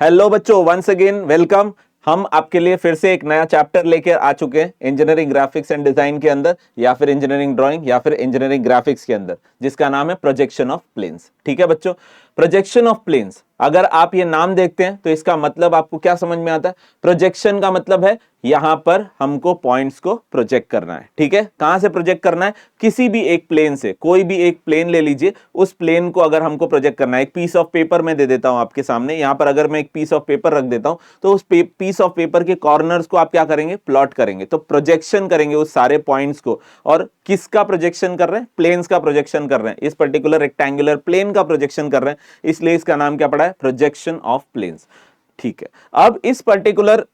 Hello बच्चों, once again welcome. हम आपके लिए फिर से एक नया चैप्टर लेकर आ चुके हैं इंजीनियरिंग ग्राफिक्स एंड डिजाइन के अंदर, या फिर इंजीनियरिंग ड्राइंग, या फिर इंजीनियरिंग ग्राफिक्स के अंदर, जिसका नाम है प्रोजेक्शन ऑफ प्लेन्स। ठीक है बच्चों, प्रोजेक्शन ऑफ प्लेन्स अगर आप ये नाम देखते हैं तो इसका मतलब आपको क्या समझ में आता है? प्रोजेक्शन का मतलब है यहां पर हमको पॉइंट्स को प्रोजेक्ट करना है। ठीक है, कहां से प्रोजेक्ट करना है? किसी भी एक प्लेन से, कोई भी एक प्लेन ले लीजिए, उस प्लेन को अगर हमको प्रोजेक्ट करना है, एक पीस ऑफ पेपर में दे देता हूं आपके सामने। यहां पर अगर मैं एक पीस ऑफ पेपर रख देता हूं तो उस पीस ऑफ पेपर के कॉर्नर्स को आप क्या करेंगे? प्लॉट करेंगे। तो प्रोजेक्शन करेंगे उस सारे पॉइंट्स को। और किसका प्रोजेक्शन कर रहे हैं? प्लेन्स का प्रोजेक्शन कर रहे हैं। इस पर्टिकुलर रेक्टेंगुलर प्लेन का प्रोजेक्शन कर रहे हैं, इसलिए इसका नाम क्या पड़ा है? Projection of planes. ठीक है, अब इस पर्टिकुलर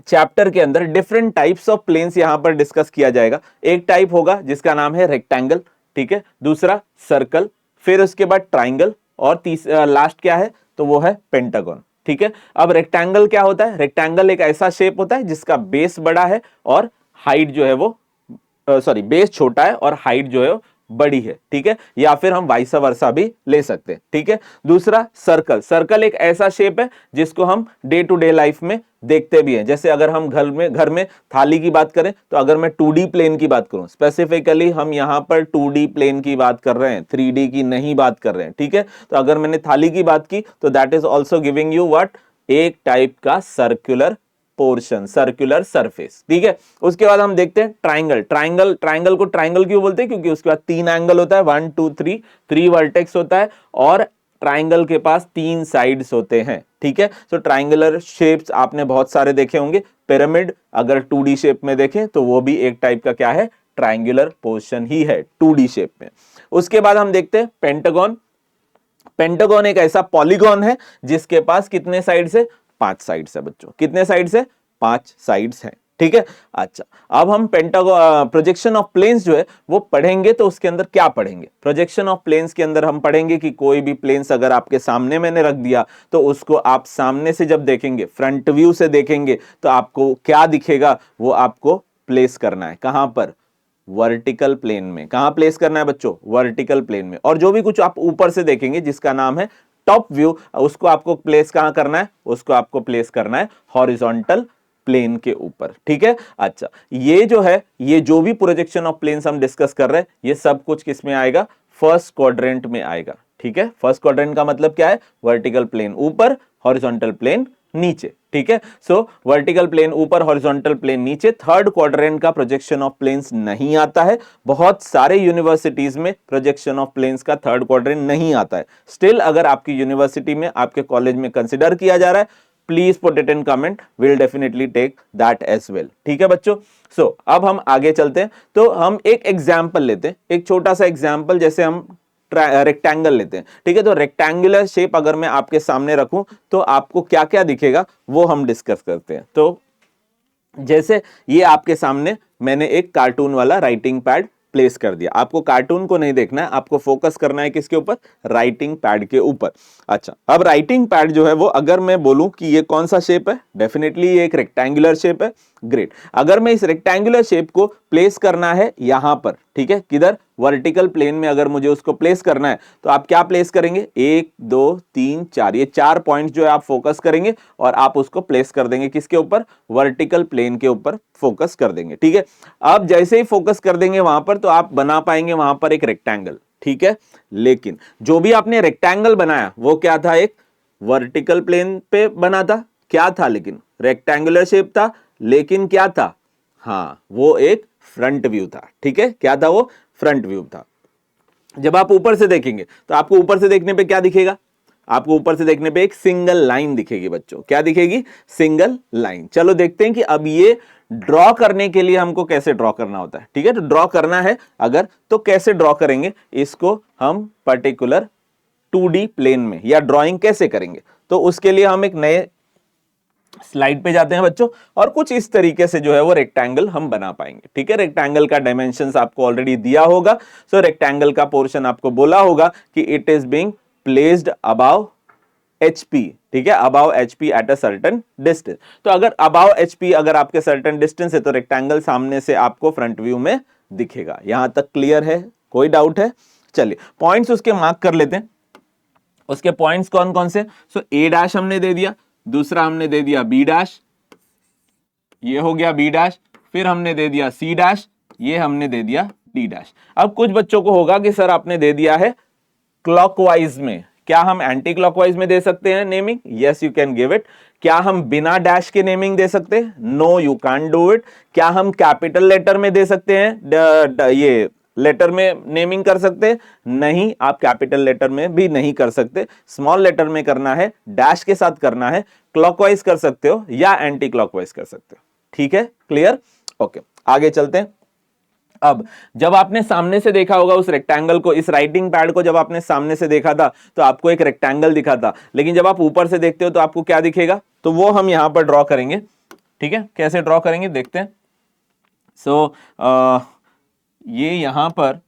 चैप्टर के अंदर डिफरेंट टाइप्स ऑफ प्लेन्स यहां पर डिस्कस किया जाएगा। एक टाइप होगा जिसका नाम है रेक्टेंगल, ठीक है, दूसरा सर्कल, फिर उसके बाद ट्राइंगल, और लास्ट क्या है? तो वो है पेंटागन। ठीक है, अब रेक्टेंगल क्या होता है? रेक्टेंगल एक ऐसा शेप होता है जिसका बेस बड़ा है और हाइट जो है वो बेस छोटा है और हाइट जो है बड़ी है। ठीक है, या फिर हम वाइस वर्सा भी ले सकते हैं। ठीक है, दूसरा सर्कल। सर्कल एक ऐसा शेप है जिसको हम डे टू डे लाइफ में देखते भी हैं। जैसे अगर हम घर में थाली की बात करें, तो अगर मैं 2D प्लेन की बात करूं, स्पेसिफिकली हम यहां पर 2D प्लेन की बात कर रहे हैं, 3D की नहीं बात कर रहे हैं। ठीक है, तो अगर मैंने थाली की बात की तो that is also giving you what? एक टाइप का सर्कुलर पोर्शन, सर्कुलर सरफेस। ठीक है, उसके बाद हम देखते हैं ट्राइंगल। ट्राइंगल को ट्राइंगल क्यों बोलते हैं? क्योंकि उसके बाद 3 एंगल होता है, 1 2 3 वर्टेक्स होता है, और ट्राइंगल के पास 3 साइड्स होते हैं। ठीक है, तो ट्राइंगुलर शेप्स आपने बहुत सारे देखे होंगे। पिरामिड अगर 2D शेप में देखें तो वो भी एक टाइप का क्या है? ट्राइंगुलर पोर्शन ही है 2D शेप में। उसके बाद हम देखते हैं पेंटागन। पेंटागन एक ऐसा पॉलीगॉन है जिसके पास कितने साइड्स है? 5 साइड्स है बच्चों। कितने साइड्स है? 5 साइड्स है। ठीक है, अच्छा, अब हम पेंटागन प्रोजेक्शन ऑफ प्लेन्स जो है वो पढ़ेंगे, तो उसके अंदर क्या पढ़ेंगे? प्रोजेक्शन ऑफ प्लेन्स के अंदर हम पढ़ेंगे कि कोई भी प्लेन्स अगर आपके सामने मैंने रख दिया तो उसको आप सामने से जब देखेंगे, फ्रंट व्यू से देखेंगे, तो आपको क्या दिखेगा? वो आपको प्लेस करना है। कहां पर? वर्टिकल प्लेन में। कहां प्लेस करना है बच्चों? वर्टिकल प्लेन में। और जो भी कुछ आप ऊपर से देखेंगे जिसका नाम है टॉप व्यू, उसको आपको प्लेस कहां करना है? उसको आपको प्लेस करना है हॉरिजॉन्टल प्लेन के ऊपर। ठीक है, अच्छा, ये जो है, ये जो भी प्रोजेक्शन ऑफ प्लेन्स हम डिस्कस कर रहे हैं, ये सब कुछ किस में आएगा? फर्स्ट क्वाड्रेंट में आएगा। ठीक है, फर्स्ट क्वाड्रेंट का मतलब क्या है? वर्टिकल प्लेन ऊपर, हॉरिजॉन्टल प्लेन नीचे। ठीक है, सो वर्टिकल प्लेन ऊपर, हॉरिजॉन्टल प्लेन नीचे। थर्ड क्वाड्रेंट का प्रोजेक्शन ऑफ प्लेन्स नहीं आता है। बहुत सारे यूनिवर्सिटीज में प्रोजेक्शन ऑफ प्लेन्स का थर्ड क्वाड्रेंट नहीं आता है। स्टिल अगर आपकी यूनिवर्सिटी में, आपके कॉलेज में कंसिडर किया जा रहा है, please put it in comment, will definitely take that as well. ठीक है बच्चों, सो अब हम आगे चलते हैं। तो हम एक एग्जाम्पल लेते हैं, एक छोटा सा एग्जाम्पल, जैसे हम रेक्टेंगल लेते हैं। ठीक है, तो रेक्टेंगुलर शेप अगर मैं आपके सामने रखूं तो आपको क्या क्या दिखेगा वो हम डिस्कस करते हैं। तो जैसे ये आपके सामने मैंने एक कार्टून वाला राइटिंग पैड प्लेस कर दिया। आपको कार्टून को नहीं देखना है, आपको फोकस करना है किसके ऊपर? राइटिंग पैड के ऊपर। अच्छा, अब राइटिंग पैड जो है वो, अगर मैं बोलूं कि ये कौन सा शेप है, डेफिनेटली ये एक रेक्टेंगुलर शेप है। ग्रेट, अगर मैं इस रेक्टेंगुलर शेप को प्लेस करना है यहां पर, ठीक है, किधर? वर्टिकल प्लेन में अगर मुझे उसको प्लेस करना है तो आप क्या प्लेस करेंगे? 1 2 3 4, ये 4 पॉइंट जो है आप फोकस करेंगे और आप उसको प्लेस कर देंगे किसके ऊपर? वर्टिकल प्लेन के ऊपर फोकस कर देंगे। ठीक है, आप जैसे ही फोकस कर देंगे वहां पर, तो आप बना पाएंगे वहां पर एक रेक्टेंगल। ठीक है, लेकिन जो भी आपने रेक्टेंगल बनाया वो क्या था? एक वर्टिकल प्लेन पे बना था। क्या था? लेकिन रेक्टेंगुलर शेप था, लेकिन क्या था? हाँ, वो एक फ्रंट व्यू था। ठीक है, क्या था वो? फ्रंट व्यू था। जब आप ऊपर से देखेंगे तो आपको ऊपर से देखने पे क्या दिखेगा? आपको ऊपर से देखने पे एक सिंगल लाइन दिखेगी बच्चों। क्या दिखेगी? Single line. चलो देखते हैं कि अब ये ड्रॉ करने के लिए हमको कैसे ड्रॉ करना होता है। ठीक है, तो ड्रॉ करना है अगर, तो कैसे ड्रॉ करेंगे इसको हम पर्टिकुलर 2D प्लेन में, या ड्रॉइंग कैसे करेंगे? तो उसके लिए हम एक नए स्लाइड पे जाते हैं बच्चों, और कुछ इस तरीके से जो है वो रेक्टेंगल हम बना पाएंगे। ठीक है, रेक्टेंगल का डायमेंशंस आपको ऑलरेडी दिया होगा। सो रेक्टेंगल का पोर्शन आपको बोला होगा कि it is being placed above HP। ठीक है, above HP at a certain distance. तो अगर अबव HP अगर आपके सर्टेन डिस्टेंस है तो रेक्टेंगल सामने से आपको फ्रंट व्यू में दिखेगा। यहां तक क्लियर है? कोई डाउट है? चलिए पॉइंट्स उसके मार्क कर लेते हैं। उसके पॉइंट्स कौन कौन से, सो ए डैश हमने दे दिया, दूसरा हमने दे दिया बी डैश, ये हो गया बी डैश, फिर हमने दे दिया सी डैश, ये हमने दे दिया डी डैश। अब कुछ बच्चों को होगा कि सर आपने दे दिया है क्लॉकवाइज में, क्या हम एंटी क्लॉकवाइज में दे सकते हैं naming? Yes you can give it. क्या हम बिना डैश के नेमिंग दे सकते हैं? No you can't do it. क्या हम कैपिटल लेटर में दे सकते हैं, ये लेटर में नेमिंग कर सकते हैं? नहीं, आप कैपिटल लेटर में भी नहीं कर सकते, स्मॉल लेटर में करना है, डैश के साथ करना है। क्लॉकवाइज कर सकते हो या एंटी क्लॉकवाइज कर सकते हो। ठीक है, क्लियर? ओके, आगे चलते हैं। अब जब आपने सामने से देखा होगा उस रेक्टेंगल को, इस राइटिंग पैड को जब आपने सामने से देखा था तो आपको एक रेक्टेंगल दिखा था, लेकिन जब आप ऊपर से देखते हो तो आपको क्या दिखेगा? तो वो हम यहां पर ड्रॉ करेंगे। ठीक है, कैसे ड्रॉ करेंगे देखते हैं। सो ये यहां पर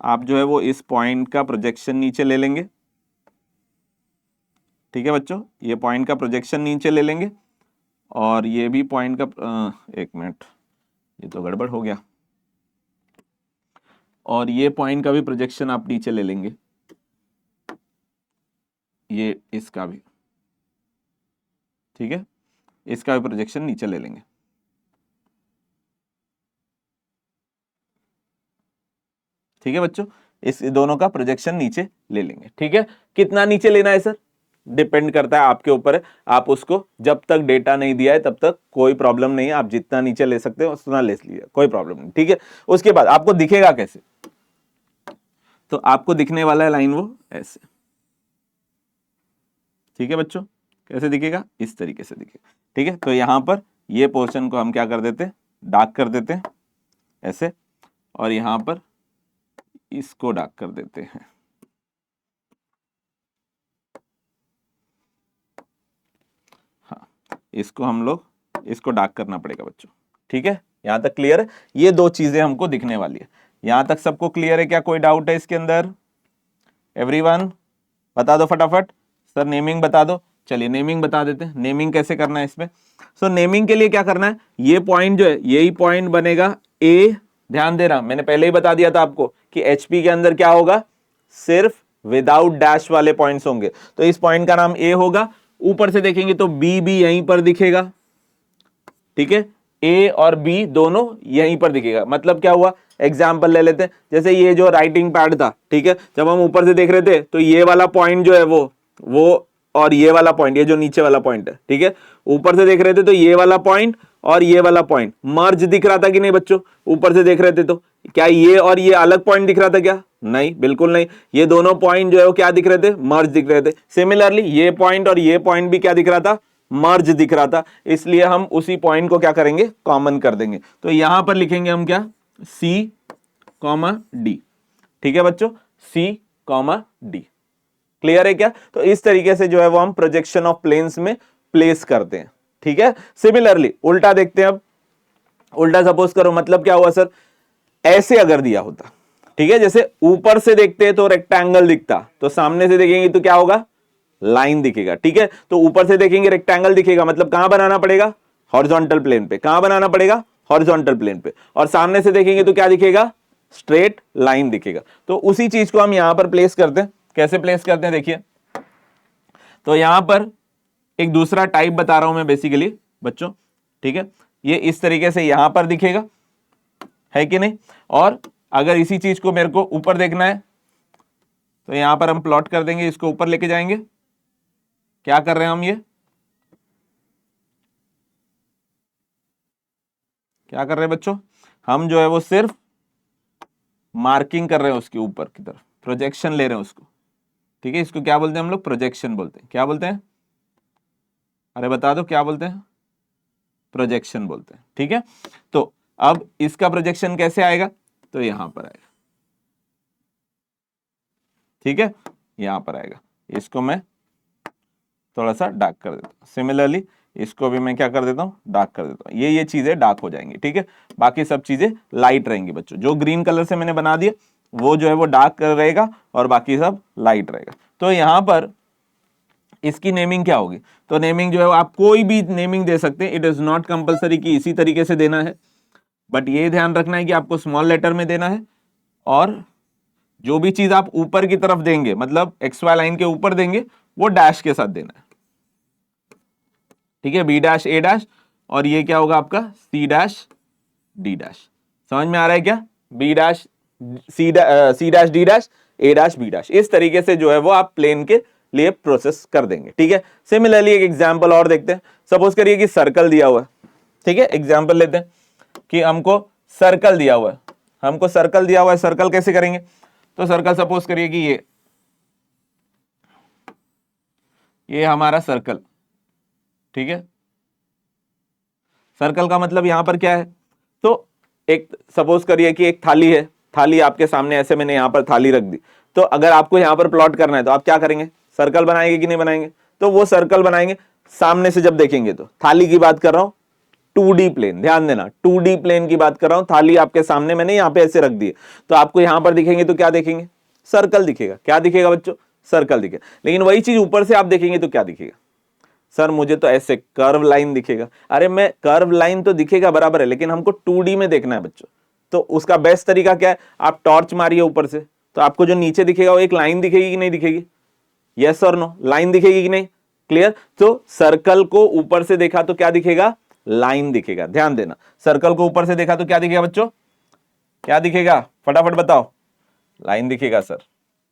आप जो है वो इस पॉइंट का प्रोजेक्शन नीचे ले लेंगे। ठीक है बच्चों, ये पॉइंट का प्रोजेक्शन नीचे ले लेंगे और ये भी पॉइंट का एक मिनट, ये तो गड़बड़ हो गया, और ये पॉइंट का भी प्रोजेक्शन आप नीचे ले लेंगे, ये इसका भी। ठीक है, इसका भी प्रोजेक्शन नीचे ले लेंगे। ठीक है बच्चों, इस दोनों का प्रोजेक्शन नीचे ले लेंगे। ठीक है, कितना नीचे लेना है सर? डिपेंड करता है आपके ऊपर है, आप उसको जब तक डेटा नहीं दिया है तब तक कोई प्रॉब्लम नहीं है, आप जितना नीचे ले सकते हो उतना ले लीजिए, कोई प्रॉब्लम नहीं। ठीक है, उसके बाद आपको दिखेगा कैसे? तो आपको दिखने वाला है लाइन वो ऐसे। ठीक है बच्चों, कैसे दिखेगा? इस तरीके से दिखेगा। ठीक है, तो यहां पर ये पोर्शन को हम क्या कर देते हैं? डार्क कर देते हैं ऐसे, और यहां पर इसको डार्क कर देते हैं। हाँ, इसको हम लोग इसको डार्क करना पड़ेगा बच्चों। ठीक है, यहां तक क्लियर है? ये दो चीजें हमको दिखने वाली है। यहां तक सबको क्लियर है? क्या कोई डाउट है इसके अंदर? एवरीवन बता दो फटाफट। सर नेमिंग बता दो। चलिए नेमिंग बता देते हैं, नेमिंग कैसे करना है इसमें। सो नेमिंग के लिए क्या करना है, ये पॉइंट जो है यही पॉइंट बनेगा ए। ध्यान देना, मैंने पहले ही बता दिया था आपको कि एचपी के अंदर क्या होगा, सिर्फ विदाउट डैश वाले पॉइंट्स होंगे। तो इस पॉइंट का नाम ए होगा। ऊपर से देखेंगे तो बी भी यहीं पर दिखेगा। ठीक है, ए और बी दोनों यहीं पर दिखेगा। मतलब क्या हुआ, एग्जाम्पल ले लेते हैं, जैसे ये जो राइटिंग पैड था, ठीक है, जब हम ऊपर से देख रहे थे तो ये वाला पॉइंट जो है वो और ये वाला पॉइंट, ये जो नीचे वाला पॉइंट है, ठीक है, ऊपर से देख रहे थे तो ये वाला पॉइंट और ये वाला पॉइंट मर्ज दिख रहा था कि नहीं बच्चों? ऊपर से देख रहे थे तो क्या ये और ये अलग पॉइंट दिख रहा था क्या? नहीं, बिल्कुल नहीं। ये दोनों पॉइंट जो है वो क्या दिख रहे थे? मर्ज दिख रहे थे। सिमिलरली ये पॉइंट और ये पॉइंट भी क्या दिख रहा था? मर्ज दिख रहा था। इसलिए हम उसी पॉइंट को क्या करेंगे? कॉमन कर देंगे। तो यहां पर लिखेंगे हम क्या? C comma D. ठीक है बच्चों, सी कॉमा डी। क्लियर है क्या? तो इस तरीके से जो है वो हम प्रोजेक्शन ऑफ प्लेन्स में प्लेस करते हैं। ठीक है, सिमिलरली उल्टा देखते हैं। अब उल्टा सपोज करो, मतलब क्या हुआ सर, ऐसे अगर दिया होता, ठीक है, जैसे ऊपर से देखते हैं तो रेक्टेंगल दिखता, तो सामने से देखेंगे तो क्या होगा? लाइन दिखेगा। ठीक है, तो ऊपर से देखेंगे रेक्टेंगल दिखेगा, मतलब कहां बनाना पड़ेगा? हॉरिजॉन्टल प्लेन पे। कहां बनाना पड़ेगा? हॉरिजॉन्टल प्लेन पे। और सामने से देखेंगे तो क्या दिखेगा? स्ट्रेट लाइन दिखेगा। तो उसी चीज को हम यहां पर प्लेस करते हैं। कैसे प्लेस करते हैं देखिए, तो यहां पर एक दूसरा टाइप बता रहा हूं मैं बेसिकली बच्चों। ठीक है, ये इस तरीके से यहां पर दिखेगा, है कि नहीं? और अगर इसी चीज को मेरे को ऊपर देखना है तो यहां पर हम प्लॉट कर देंगे, इसको ऊपर लेके जाएंगे। क्या कर रहे हैं हम? ये क्या कर रहे हैं बच्चों? हम जो है वो सिर्फ मार्किंग कर रहे हैं उसके ऊपर की तरफ, प्रोजेक्शन ले रहे हैं उसको। ठीक है, इसको क्या बोलते हैं हम लोग? प्रोजेक्शन बोलते हैं। क्या बोलते हैं? अरे बता दो, क्या बोलते हैं? प्रोजेक्शन बोलते हैं। ठीक है, तो अब इसका प्रोजेक्शन कैसे आएगा? तो यहां पर आएगा। ठीक है, यहां पर आएगा। इसको मैं थोड़ा सा डार्क कर देता हूं। सिमिलरली इसको भी मैं क्या कर देता हूं? डार्क कर देता हूं। ये चीजें डार्क हो जाएंगी। ठीक है, बाकी सब चीजें लाइट रहेंगी बच्चों। जो ग्रीन कलर से मैंने बना दिया वो जो है वो डार्क रहेगा और बाकी सब लाइट रहेगा। तो यहां पर इसकी नेमिंग क्या होगी? तो नेमिंग जो है आप कोई भी नेमिंग दे सकते हैं। इट इज नॉट कंपलसरी कि इसी तरीके से देना है, बट ये ध्यान रखना है कि आपको स्मॉल लेटर में देना है और जो भी चीज आप ऊपर की तरफ देंगे, मतलब एक्स वाई लाइन के ऊपर देंगे, वो डैश के साथ देना है, ठीक है, बी डैश ए डैश, और ये क्या होगा आपका सी डैश डी डैश। समझ में आ रहा है क्या? B dash C dash D dash A dash B dash, इस तरीके से जो है वो आप प्लेन के लिए प्रोसेस कर देंगे, ठीक है। सिमिलरली एक एग्जांपल और देखते हैं। सपोज करिए कि सर्कल दिया हुआ है, ठीक है, एग्जांपल लेते हैं कि हमको सर्कल दिया हुआ है, हमको सर्कल दिया हुआ है, सर्कल कैसे करेंगे? तो सर्कल सपोज करिए कि ये हमारा सर्कल, ठीक है। सर्कल का मतलब यहां पर क्या है? तो एक सपोज करिए कि एक थाली है, थाली आपके सामने, ऐसे मैंने यहां पर थाली रख दी। तो अगर आपको यहां पर प्लॉट करना है तो आप क्या करेंगे? सर्कल बनाएंगे कि नहीं बनाएंगे? तो वो सर्कल बनाएंगे सामने से जब देखेंगे तो। थाली की बात कर रहा हूं, 2D प्लेन, ध्यान देना, 2D प्लेन की बात कर रहा हूं। थाली आपके सामने मैंने यहां पे ऐसे रख दी, तो आपको यहां पर दिखेंगे तो क्या देखेंगे? सर्कल दिखेगा। क्या दिखेगा बच्चों? सर्कल दिखेगा। लेकिन वही चीज ऊपर से आप देखेंगे तो क्या दिखेगा? सर मुझे तो ऐसे कर्व लाइन दिखेगा। अरे मैं कर्व लाइन तो दिखेगा बराबर है, लेकिन हमको 2D में देखना है बच्चों। तो उसका बेस्ट तरीका क्या है? आप टॉर्च मारिए ऊपर से, तो आपको जो नीचे दिखेगा वो एक लाइन दिखेगी कि नहीं दिखेगी? यस और नो? लाइन दिखेगी कि नहीं? क्लियर? तो सर्कल को ऊपर से देखा तो क्या दिखेगा? लाइन दिखेगा। ध्यान देना, सर्कल को ऊपर से देखा तो क्या दिखेगा बच्चों? क्या दिखेगा? फटाफट बताओ। लाइन दिखेगा सर,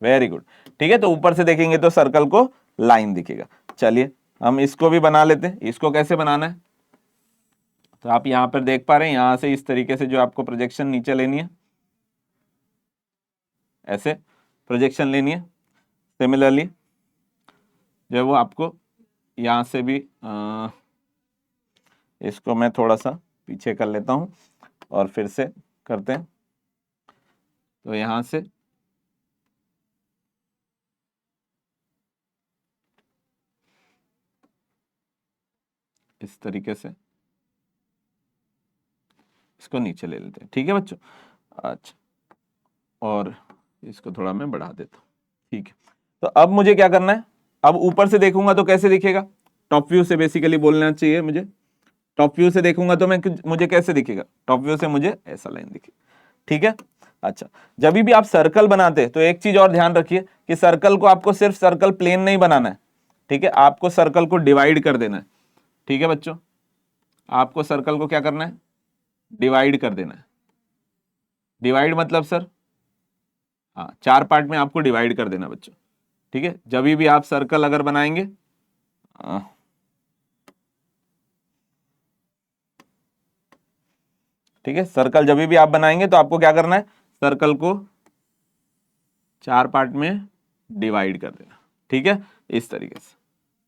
वेरी गुड, ठीक है। तो ऊपर से देखेंगे तो सर्कल को लाइन दिखेगा। चलिए हम इसको भी बना लेते हैं। इसको कैसे बनाना है? तो आप यहां पर देख पा रहे हैं, यहां से इस तरीके से जो आपको प्रोजेक्शन नीचे लेनी है, ऐसे प्रोजेक्शन लेनी है। सिमिलरली जो है वो आपको यहां से भी इसको मैं थोड़ा सा पीछे कर लेता हूं और फिर से करते हैं। तो यहां से इस तरीके से इसको नीचे ले लेते हैं, ठीक है बच्चों। अच्छा, और इसको थोड़ा मैं बढ़ा देता हूं, ठीक है। तो अब मुझे क्या करना है? अब ऊपर से देखूंगा तो कैसे दिखेगा? टॉप व्यू से बेसिकली बोलना चाहिए मुझे। टॉप व्यू से देखूंगा तो मुझे कैसे दिखेगा? टॉप व्यू से मुझे ऐसा लाइन दिखेगा, ठीक है। अच्छा, जब भी आप सर्कल बनाते हैं तो एक चीज और ध्यान रखिए कि सर्कल को आपको सिर्फ सर्कल प्लेन नहीं बनाना है, ठीक है, आपको सर्कल को डिवाइड कर देना है, ठीक है बच्चों। आपको सर्कल को क्या करना है? डिवाइड कर देना है। डिवाइड मतलब सर, हाँ, 4 पार्ट में आपको डिवाइड कर देना बच्चों, ठीक है। जब भी आप सर्कल अगर बनाएंगे, ठीक है, सर्कल जब भी आप बनाएंगे तो आपको क्या करना है? सर्कल को 4 पार्ट में डिवाइड कर देना, ठीक है, इस तरीके से।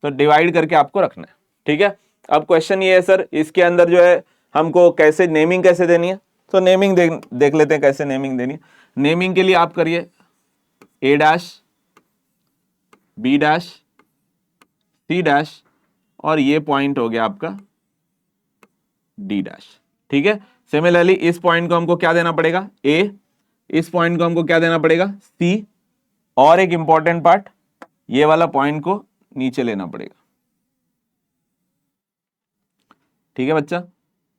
तो डिवाइड करके आपको रखना है, ठीक है। अब क्वेश्चन ये है सर, इसके अंदर जो है हमको कैसे नेमिंग कैसे देनी है? तो नेमिंग देख लेते हैं कैसे नेमिंग देनी है। नेमिंग के लिए आप करिए A dash B dash C dash, और ये पॉइंट हो गया आपका डी डैश, ठीक है। सिमिलरली इस पॉइंट को हमको क्या देना पड़ेगा? ए। इस पॉइंट को हमको क्या देना पड़ेगा? सी। और एक इंपॉर्टेंट पार्ट, ये वाला पॉइंट को नीचे लेना पड़ेगा, ठीक है बच्चा।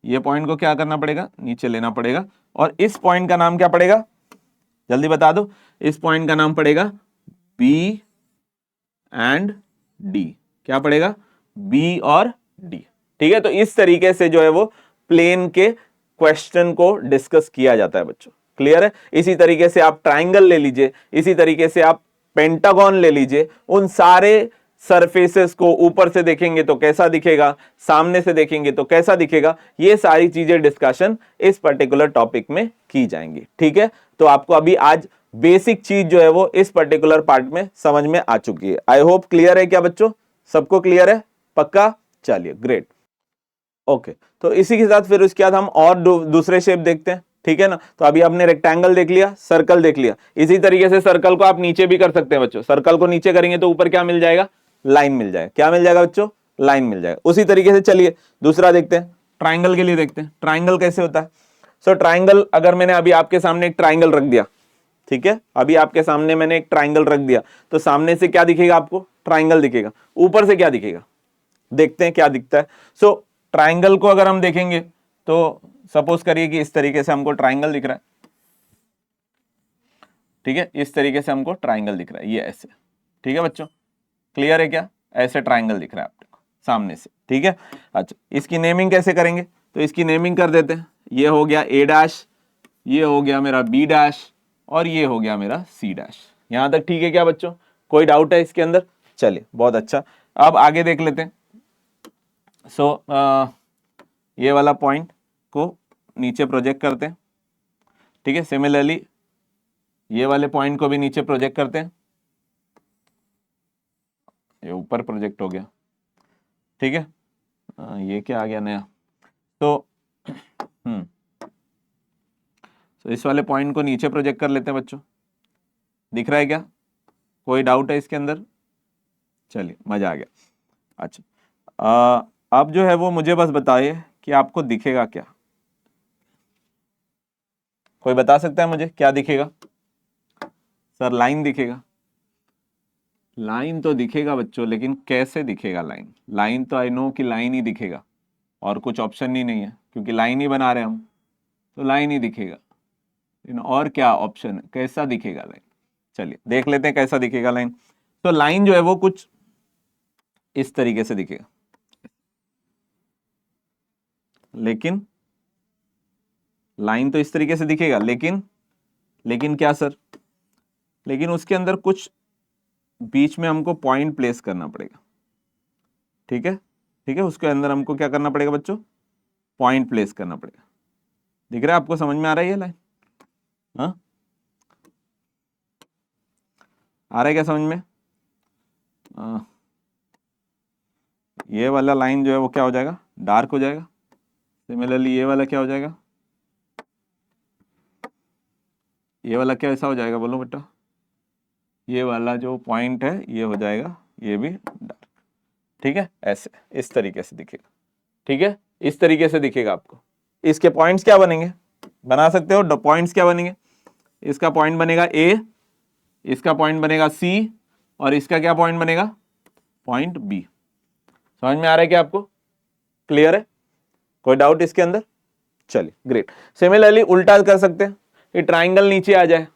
ये पॉइंट को क्या करना पड़ेगा? नीचे लेना पड़ेगा। और इस पॉइंट का नाम क्या पड़ेगा? जल्दी बता दो। इस पॉइंट का नाम पड़ेगा बी एंड डी। क्या पड़ेगा? बी और डी, ठीक है। तो इस तरीके से जो है वो प्लेन के क्वेश्चन को डिस्कस किया जाता है बच्चों, क्लियर है। इसी तरीके से आप ट्राइंगल ले लीजिए, इसी तरीके से आप पेंटागन ले लीजिए। उन सारे सरफेसेस को ऊपर से देखेंगे तो कैसा दिखेगा, सामने से देखेंगे तो कैसा दिखेगा, ये सारी चीजें डिस्कशन इस पर्टिकुलर टॉपिक में की जाएंगी, ठीक है। तो आपको अभी आज बेसिक चीज जो है वो इस पर्टिकुलर पार्ट में समझ में आ चुकी है। आई होप क्लियर है क्या बच्चों? सबको क्लियर है? पक्का? चलिए, ग्रेट, ओके। तो इसी के साथ फिर उसके बाद हम और दूसरे शेप देखते हैं, ठीक है ना। तो अभी आपने रेक्टेंगल देख लिया, सर्कल देख लिया। इसी तरीके से सर्कल को आप नीचे भी कर सकते हैं बच्चों। सर्कल को नीचे करेंगे तो ऊपर क्या मिल जाएगा? लाइन मिल जाएगा। क्या मिल जाएगा बच्चों? लाइन मिल जाएगा। उसी तरीके से चलिए दूसरा देखते हैं, ट्राइंगल के लिए देखते हैं ट्राइंगल कैसे होता है। सो ट्राइंगल, अगर मैंने अभी आपके सामने एक ट्राइंगल रख दिया, ठीक है, अभी आपके सामने मैंने एक ट्राइंगल रख दिया, तो सामने से क्या दिखेगा आपको? ट्राइंगल दिखेगा। ऊपर से क्या दिखेगा? देखते हैं क्या दिखता है। सो ट्राइंगल को अगर हम देखेंगे तो सपोज करिए कि इस तरीके से हमको ट्राइंगल दिख रहा है। ठीक है, इस तरीके से हमको ट्राइंगल दिख रहा है, ये ऐसे। ठीक है बच्चों, क्लियर है क्या? ऐसे ट्राइंगल दिख रहा है आपको सामने से। ठीक है, अच्छा इसकी नेमिंग कैसे करेंगे? तो इसकी नेमिंग कर देते हैं। ये हो गया ए डैश, ये हो गया मेरा बी डैश, और ये हो गया मेरा सी डैश। यहां तक ठीक है क्या बच्चों? कोई डाउट है इसके अंदर? चलिए बहुत अच्छा, अब आगे देख लेते हैं। ये वाला पॉइंट को नीचे प्रोजेक्ट करते हैं। ठीक है, सिमिलरली ये वाले पॉइंट को भी नीचे प्रोजेक्ट करते हैं। ये ऊपर प्रोजेक्ट हो गया। ठीक है, ये क्या आ गया नया? तो तो इस वाले पॉइंट को नीचे प्रोजेक्ट कर लेते हैं बच्चों। दिख रहा है क्या? कोई डाउट है इसके अंदर? चलिए मजा आ गया। अच्छा अब जो है वो मुझे बस बताइए कि आपको दिखेगा क्या? कोई बता सकता है मुझे क्या दिखेगा? सर लाइन दिखेगा। लाइन तो दिखेगा बच्चों, लेकिन कैसे दिखेगा लाइन? लाइन तो आई नो कि लाइन ही दिखेगा, और कुछ ऑप्शन ही नहीं है, क्योंकि लाइन ही बना रहे हैं हम, तो लाइन ही दिखेगा। और क्या ऑप्शन है, कैसा दिखेगा लाइन? चलिए देख लेते हैं कैसा दिखेगा लाइन। तो लाइन जो है वो कुछ इस तरीके से दिखेगा, लेकिन लाइन तो इस तरीके से दिखेगा, लेकिन क्या सर? लेकिन उसके अंदर कुछ बीच में हमको पॉइंट प्लेस करना पड़ेगा। ठीक है, ठीक है, उसके अंदर हमको क्या करना पड़ेगा बच्चों? पॉइंट प्लेस करना पड़ेगा। दिख रहा है आपको? समझ में आ रहा है ये लाइन? हाँ, आ रहा है क्या समझ में? ये वाला लाइन जो है वो क्या हो जाएगा? डार्क हो जाएगा। सिमिलरली ये वाला क्या हो जाएगा? ये वाला क्या ऐसा हो जाएगा? बोलो बेटा। ये वाला जो पॉइंट है ये हो जाएगा, ये भी डार्क। ठीक है, ऐसे इस तरीके से दिखेगा। ठीक है, इस तरीके से दिखेगा आपको। इसके पॉइंट्स क्या बनेंगे? बना सकते हो पॉइंट्स क्या बनेंगे? इसका पॉइंट बनेगा ए, इसका पॉइंट बनेगा सी, और इसका क्या पॉइंट बनेगा? Point B. समझ में आ रहा है क्या आपको? क्लियर है? कोई डाउट इसके अंदर? चलिए ग्रेट। सिमिलरली उल्टा कर सकते हैं, ये ट्राइंगल नीचे आ जाए,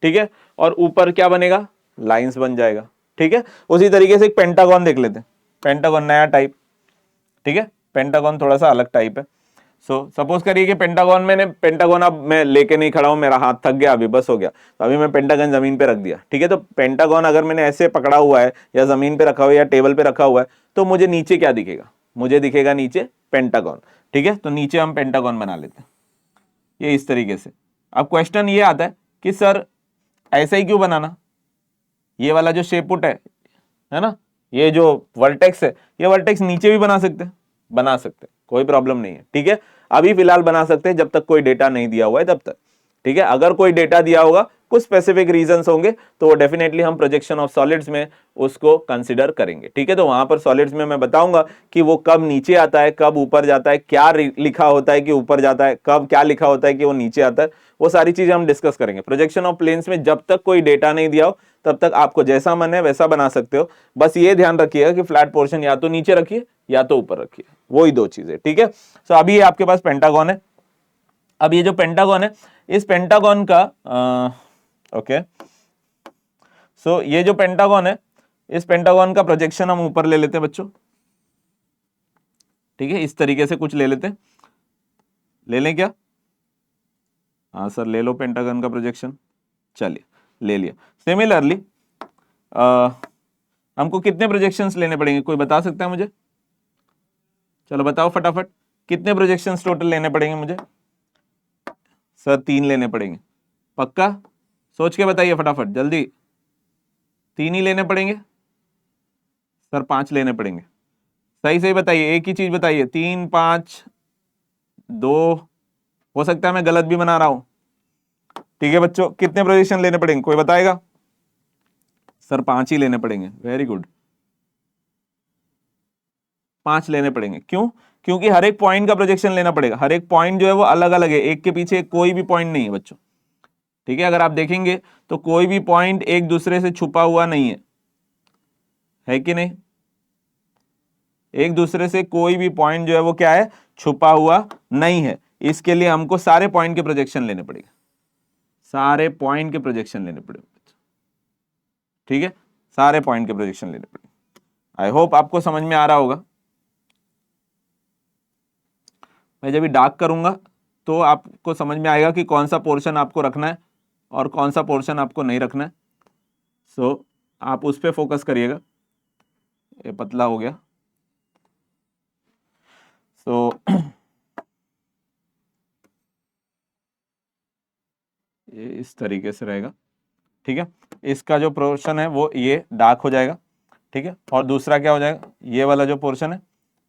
ठीक है, और ऊपर क्या बनेगा? लाइंस बन जाएगा। ठीक है, उसी तरीके से एक पेंटागन देख लेते हैं। पेंटागन नया टाइप। ठीक है, पेंटागन थोड़ा सा अलग टाइप है। सपोज करिए कि पेंटागन अब मैं लेके नहीं खड़ा हूं, मेरा हाथ थक गया, अभी बस हो गया, तो अभी मैं पेंटागन जमीन पे रख दिया। ठीक है, तो पेंटागन अगर मैंने ऐसे पकड़ा हुआ है, या जमीन पे रखा हुआ है, या टेबल पे रखा हुआ है, तो मुझे नीचे क्या दिखेगा? मुझे दिखेगा नीचे पेंटागन। ठीक है, तो नीचे हम पेंटागन बना लेते हैं, ये इस तरीके से। अब क्वेश्चन ये आता है कि सर ऐसा ही क्यों बनाना? ये वाला जो शेप पुट है ना, ये जो वर्टेक्स है, ये वर्टेक्स नीचे भी बना सकते हैं, बना सकते हैं, कोई प्रॉब्लम नहीं है। ठीक है, अभी फिलहाल बना सकते हैं, जब तक कोई डेटा नहीं दिया हुआ है तब तक। ठीक है, अगर कोई डेटा दिया होगा, कुछ स्पेसिफिक रीजंस होंगे, तो वो डेफिनेटली हम प्रोजेक्शन ऑफ सॉलिड्स में उसको कंसीडर करेंगे। ठीक है, तो वहां पर सॉलिड्स में मैं बताऊंगा कि वो कब नीचे आता है, कब ऊपर जाता है, क्या लिखा होता है कि ऊपर जाता है, कब क्या लिखा होता है कि वो नीचे आता है, वो सारी चीजें हम डिस्कस करेंगे। प्रोजेक्शन ऑफ प्लेन्स में जब तक कोई डेटा नहीं दिया हो, तब तक आपको जैसा मन है वैसा बना सकते हो। बस ये ध्यान रखिएगा कि फ्लैट पोर्शन या तो नीचे रखिए या तो ऊपर रखिए, वही दो चीजें। ठीक है, सो अभी आपके पास पेंटागन है। अब ये जो पेंटागन है, इस पेंटागन का ओके, सो ये जो पेंटागन है, इस पेंटागन का प्रोजेक्शन हम ऊपर ले लेते हैं बच्चों। ठीक है, इस तरीके से कुछ ले लेते हैं, ले लें क्या? हाँ सर ले लो पेंटागन का प्रोजेक्शन। चलिए ले लिया। सिमिलरली हमको कितने प्रोजेक्शंस लेने पड़ेंगे? कोई बता सकता है मुझे? चलो बताओ फटाफट, कितने प्रोजेक्शंस टोटल लेने पड़ेंगे मुझे? सर 3 लेने पड़ेंगे। पक्का? सोच के बताइए फटाफट जल्दी। 3 ही लेने पड़ेंगे? सर 5 लेने पड़ेंगे। सही सही बताइए, एक ही चीज बताइए। 3 5 2, हो सकता है मैं गलत भी बना रहा हूं। ठीक है बच्चों, कितने प्रोजेक्शन लेने पड़ेंगे? कोई बताएगा? सर 5 ही लेने पड़ेंगे। वेरी गुड, 5 लेने पड़ेंगे। क्यों? क्योंकि हर एक पॉइंट का प्रोजेक्शन लेना पड़ेगा। हर एक पॉइंट जो है वो अलग अलग है, एक के पीछे कोई भी पॉइंट नहीं है बच्चों। ठीक है, अगर आप देखेंगे तो कोई भी पॉइंट एक दूसरे से छुपा हुआ नहीं है कि नहीं? एक दूसरे से कोई भी पॉइंट जो है वो क्या है? छुपा हुआ नहीं है। इसके लिए हमको सारे पॉइंट के प्रोजेक्शन लेने पड़ेंगे, सारे पॉइंट के प्रोजेक्शन लेने पड़ेंगे, ठीक है, सारे पॉइंट के प्रोजेक्शन लेने पड़ेंगे। आई होप आपको समझ में आ रहा होगा। मैं जब भी डार्क करूंगा तो आपको समझ में आएगा कि कौन सा पोर्शन आपको रखना है और कौन सा पोर्शन आपको नहीं रखना है। सो आप उस पर फोकस करिएगा। ये पतला हो गया। सो ये इस तरीके से रहेगा, ठीक है। इसका जो पोर्शन है वो ये डार्क हो जाएगा, ठीक है। और दूसरा क्या हो जाएगा, ये वाला जो पोर्शन है,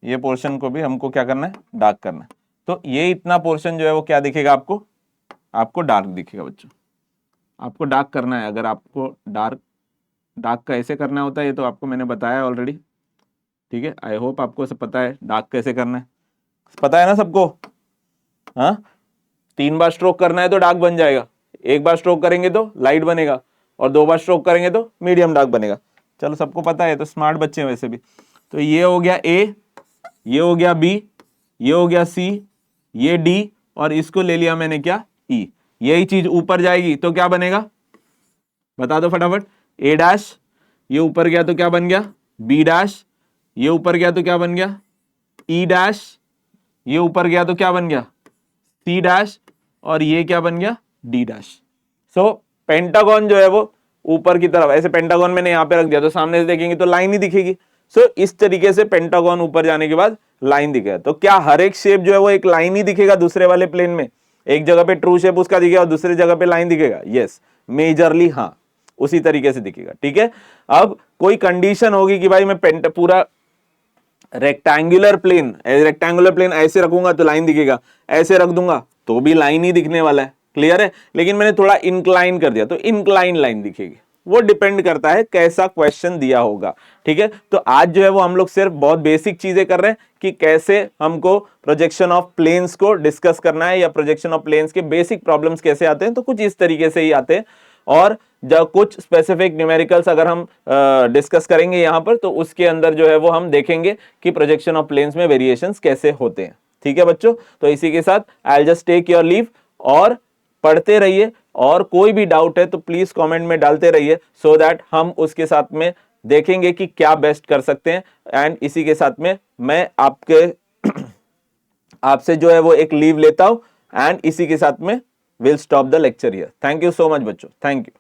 ये पोर्शन को भी हमको क्या करना है, डार्क करना है। तो ये इतना पोर्शन जो है वो क्या दिखेगा आपको डार्क दिखेगा बच्चों। आपको डार्क करना है। अगर आपको डार्क का ऐसे करना होता है, ये तो आपको मैंने बताया ऑलरेडी, ठीक है। आई होप आपको सब पता है डार्क कैसे करना है, पता है ना सबको। हाँ, 3 बार स्ट्रोक करना है तो डार्क बन जाएगा, 1 बार स्ट्रोक करेंगे तो लाइट बनेगा, और 2 बार स्ट्रोक करेंगे तो मीडियम डार्क बनेगा। चलो सबको पता है, तो स्मार्ट बच्चे हैं वैसे भी। तो ये हो गया ए, ये हो गया बी, ये हो गया सी, ये डी, और इसको ले लिया मैंने क्या, ई। यही चीज ऊपर जाएगी तो क्या बनेगा, बता दो फटाफट। ए डैश, ये ऊपर गया तो क्या बन गया, बी डैश, ये ऊपर गया तो क्या बन गया, ई डैश, ये ऊपर गया तो क्या बन गया, सी डैश, और ये क्या बन गया, डी डैश। सो पेंटागन जो है वो ऊपर की तरफ, ऐसे पेंटागन मैंने यहां पे रख दिया तो सामने से देखेंगे तो लाइन ही दिखेगी। सो इस तरीके से पेंटागन ऊपर जाने के बाद लाइन दिखेगा। तो क्या हर एक शेप जो है वो एक लाइन ही दिखेगा दूसरे वाले प्लेन में, एक जगह पे ट्रू शेप उसका दिखेगा और दूसरी जगह पे लाइन दिखेगा? यस, मेजरली हाँ, उसी तरीके से दिखेगा, ठीक है। अब कोई कंडीशन होगी कि भाई मैं पूरा रेक्टेंगुलर प्लेन ऐसे रखूंगा तो लाइन दिखेगा, ऐसे रख दूंगा तो भी लाइन ही दिखने वाला है, क्लियर है। लेकिन मैंने थोड़ा इंक्लाइन कर दिया तो इंक्लाइन लाइन दिखेगी। वो डिपेंड करता है कैसा क्वेश्चन दिया होगा, ठीक है। तो आज जो है वो हम लोग सिर्फ बहुत बेसिक चीजें कर रहे हैं कि कैसे हमको प्रोजेक्शन ऑफ प्लेन्स को डिस्कस करना है, या प्रोजेक्शन ऑफ प्लेन्स के बेसिक प्रॉब्लम्स कैसे आते हैं। तो कुछ इस तरीके से ही आते हैं, और जब कुछ स्पेसिफिक न्यूमेरिकल्स अगर हम डिस्कस करेंगे यहां पर, तो उसके अंदर जो है वो हम देखेंगे कि प्रोजेक्शन ऑफ प्लेन्स में वेरिएशंस कैसे होते हैं, ठीक है बच्चों। तो इसी के साथ I will just take your leave, और पढ़ते रहिए, और कोई भी डाउट है तो प्लीज कमेंट में डालते रहिए, सो दैट हम उसके साथ में देखेंगे कि क्या बेस्ट कर सकते हैं। एंड इसी के साथ में मैं आपसे जो है वो एक लीव लेता हूं, एंड इसी के साथ में will stop the lecture here. Thank you so much बच्चों, थैंक यू।